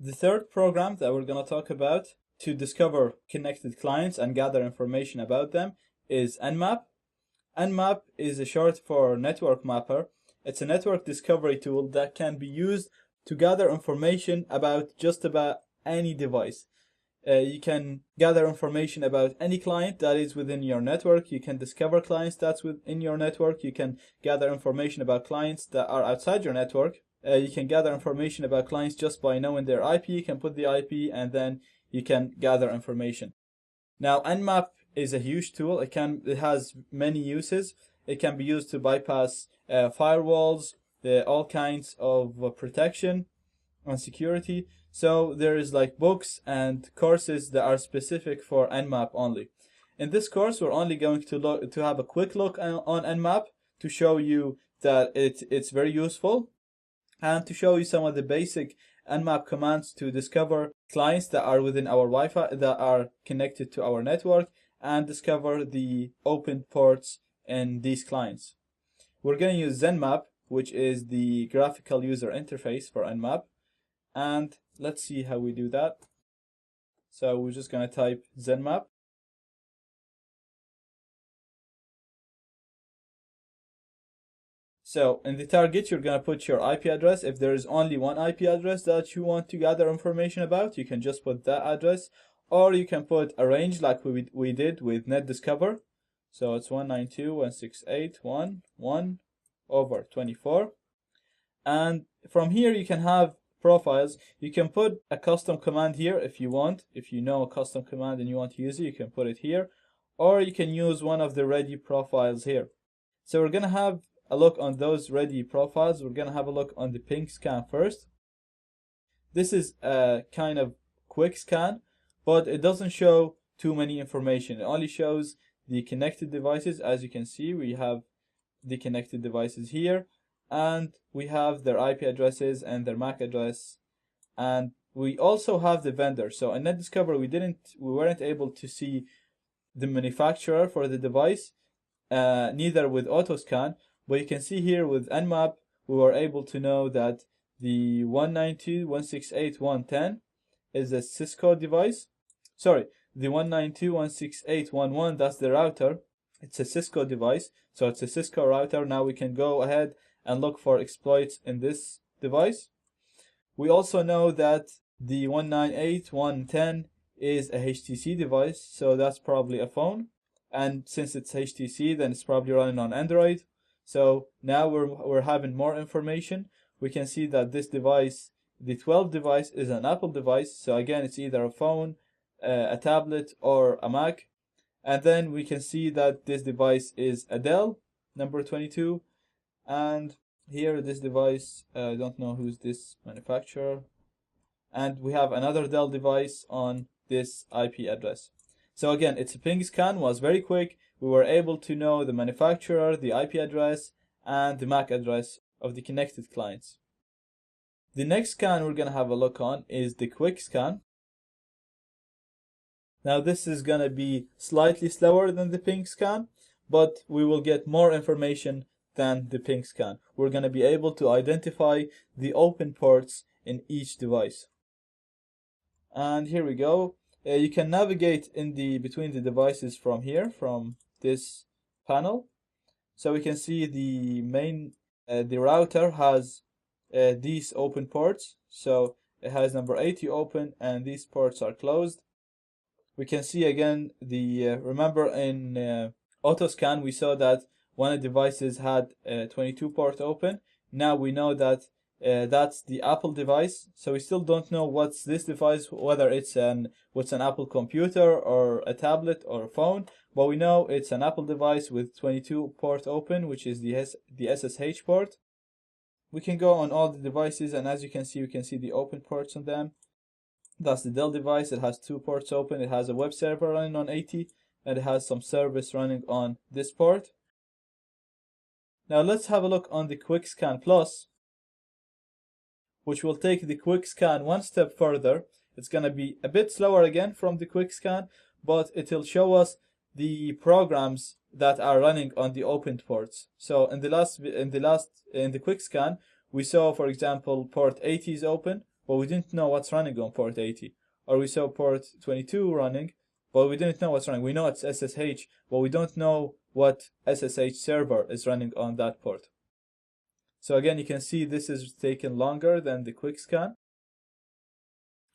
The third program that we're going to talk about to discover connected clients and gather information about them is Nmap. Nmap is a short for Network Mapper. It's a network discovery tool that can be used to gather information about just about any device. You can gather information about any client that is within your network. You can discover clients that's within your network. You can gather information about clients that are outside your network. You can gather information about clients just by knowing their IP. You can put the IP and then you can gather information. Now, Nmap is a huge tool. It has many uses. It can be used to bypass firewalls, all kinds of protection and security. So there is like books and courses that are specific for Nmap only. In this course, we're only going to have a quick look on Nmap to show you that it's very useful, and to show you some of the basic Nmap commands to discover clients that are within our Wi-Fi, that are connected to our network, and discover the open ports in these clients. We're going to use Zenmap, which is the graphical user interface for Nmap, and let's see how we do that. So we're just going to type Zenmap. So in the target, you're going to put your IP address. If there is only one IP address that you want to gather information about, you can just put that address, or you can put a range like we did with NetDiscover. So it's 192.168.1.1/24. And from here, you can have profiles. You can put a custom command here if you want. If you know a custom command and you want to use it, you can put it here, or you can use one of the ready profiles here. So we're going to have a look on those ready profiles. We're going to have a look on the ping scan first. This is a kind of quick scan, but it doesn't show too many information. It only shows the connected devices. As you can see, we have the connected devices here, and we have their IP addresses and their MAC address, and we also have the vendor. So in NetDiscover, we weren't able to see the manufacturer for the device, neither with AutoScan. But you can see here with Nmap, we were able to know that the 192.168.1.10 is a Cisco device. Sorry, the 192.168.1.1, that's the router. It's a Cisco device, so it's a Cisco router. Now we can go ahead and look for exploits in this device. We also know that the 198.1.10 is a HTC device, so that's probably a phone. And since it's HTC, then it's probably running on Android. So now we're having more information. We can see that this device, the 12 device, is an Apple device. So again, it's either a phone, a tablet, or a Mac. And then we can see that this device is a Dell, number 22. And here, this device, I don't know who's this manufacturer. And we have another Dell device on this IP address. So again, its ping scan was very quick. We were able to know the manufacturer, the IP address, and the MAC address of the connected clients. The next scan we're going to have a look on is the quick scan. Now this is going to be slightly slower than the ping scan, but we will get more information than the ping scan. We're going to be able to identify the open ports in each device. And here we go. You can navigate in between the devices from here, from this panel. So we can see the router has these open ports. So it has number 80 open and these ports are closed. We can see again remember in AutoScan we saw that one of the devices had 22 port open. Now we know that that's the Apple device. So we still don't know what's this device, whether it's an Apple computer or a tablet or a phone, but we know it's an Apple device with 22 port open, which is the SSH port. We can go on all the devices, and as you can see, we can see the open ports on them. That's the Dell device. It has 2 ports open. It has a web server running on 80, and it has some service running on this port. Now let's have a look on the Quick Scan Plus, which will take the quick scan one step further. It's going to be a bit slower again from the quick scan, but it will show us the programs that are running on the opened ports. So in the quick scan, we saw, for example, port 80 is open, but we didn't know what's running on port 80. Or we saw port 22 running, but we didn't know what's running. We know it's SSH, but we don't know what SSH server is running on that port. So again, you can see this is taking longer than the quick scan.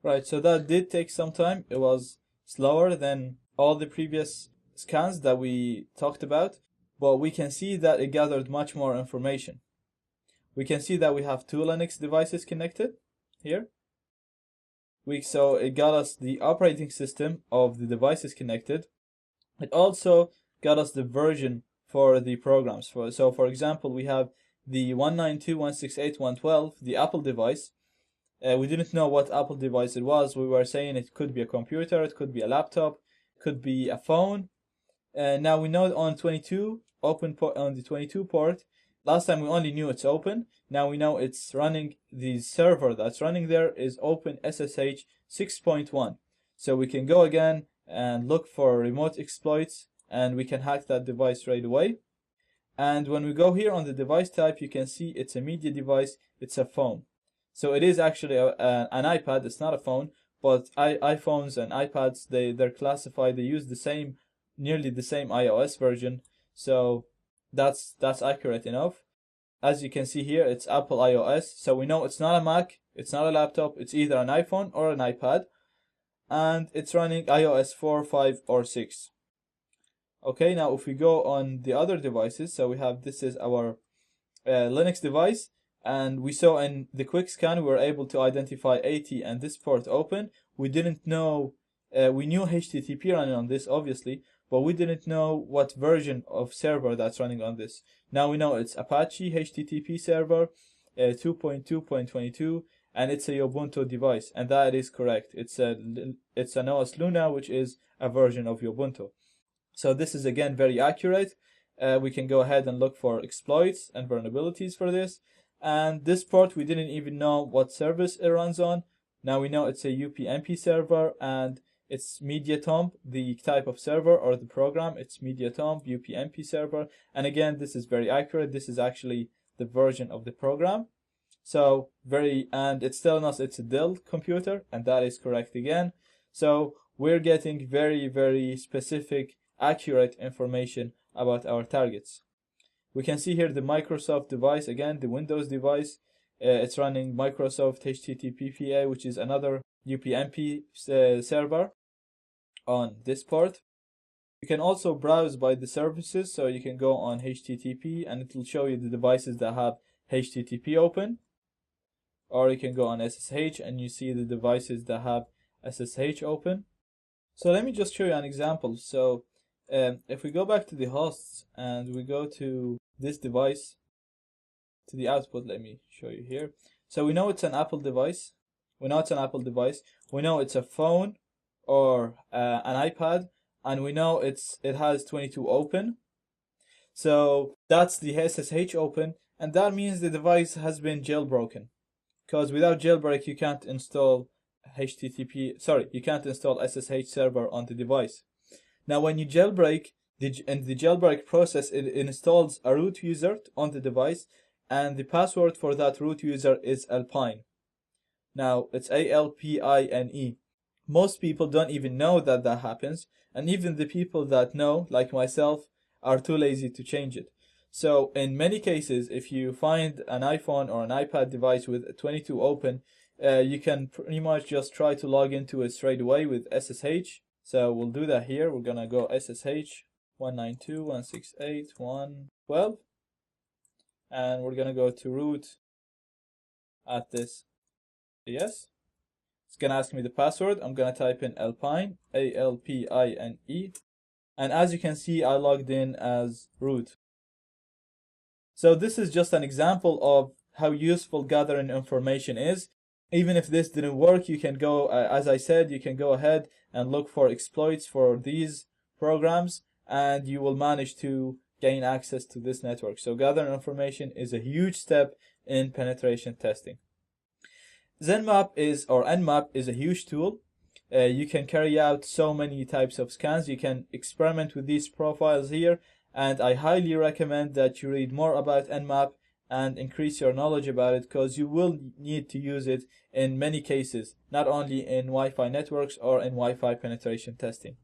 Right, so that did take some time. It was slower than all the previous scans that we talked about, but we can see that it gathered much more information. We can see that we have 2 Linux devices connected here. So it got us the operating system of the devices connected. It also got us the version for the programs. So for example, we have the 192.168.112, the Apple device. We didn't know what Apple device it was. We were saying it could be a computer, it could be a laptop, it could be a phone. Now we know on 22 open port, on the 22 port. Last time we only knew it's open. Now we know it's running. The server that's running there is open SSH 6.1. So we can go again and look for remote exploits, and we can hack that device right away. And when we go here on the device type, you can see it's a media device. It's a phone. So it is actually an iPad. It's not a phone, but iPhones and iPads, they're classified. They use the same, nearly the same iOS version. So that's accurate enough. As you can see here, it's Apple iOS. So we know it's not a Mac, it's not a laptop. It's either an iPhone or an iPad, and it's running iOS 4, 5, or 6. Okay, now if we go on the other devices, so we have, this is our Linux device. And we saw in the quick scan, we were able to identify 80 and this port open. We didn't know, we knew HTTP running on this, obviously, but we didn't know what version of server that's running on this. Now we know it's Apache HTTP server 2.2.22, and it's a Ubuntu device, and that is correct. It's an OS Luna, which is a version of Ubuntu. So this is again very accurate. We can go ahead and look for exploits and vulnerabilities for this. And this port, we didn't even know what service it runs on. Now we know it's a UPnP server, and it's MediaTomb, the type of server or the program. It's MediaTomb UPnP server. And again, this is very accurate. This is actually the version of the program. So and it's telling us it's a Dell computer, and that is correct again. So we're getting very, very specific, accurate information about our targets. We can see here the Microsoft device, again, the Windows device. It's running Microsoft HTTPPA, which is another UPnP server on this port. You can also browse by the services, so you can go on HTTP and it will show you the devices that have HTTP open. Or you can go on SSH and you see the devices that have SSH open. So let me just show you an example. So if we go back to the hosts and we go to this device, to the output, let me show you here. So we know it's an Apple device. We know it's an Apple device. We know it's a phone or an iPad, and we know it has 22 open. So that's the SSH open, and that means the device has been jailbroken. Because without jailbreak, you can't install you can't install SSH server on the device. Now, when you jailbreak, in the jailbreak process, it installs a root user on the device, and the password for that root user is Alpine. Now, it's ALPINE. Most people don't even know that happens, and even the people that know, like myself, are too lazy to change it. So, in many cases, if you find an iPhone or an iPad device with 22 open, you can pretty much just try to log into it straight away with SSH. So we'll do that here. We're gonna go SSH 192.168.112, and we're gonna go to root at this. Yes, it's gonna ask me the password. I'm gonna type in Alpine, ALPINE, and as you can see, I logged in as root. So this is just an example of how useful gathering information is. Even if this didn't work, you can go, as I said, you can go ahead and look for exploits for these programs, and you will manage to gain access to this network. So gathering information is a huge step in penetration testing. Zenmap or Nmap is a huge tool. You can carry out so many types of scans. You can experiment with these profiles here, and I highly recommend that you read more about Nmap and increase your knowledge about it, because you will need to use it in many cases, not only in Wi-Fi networks or in Wi-Fi penetration testing.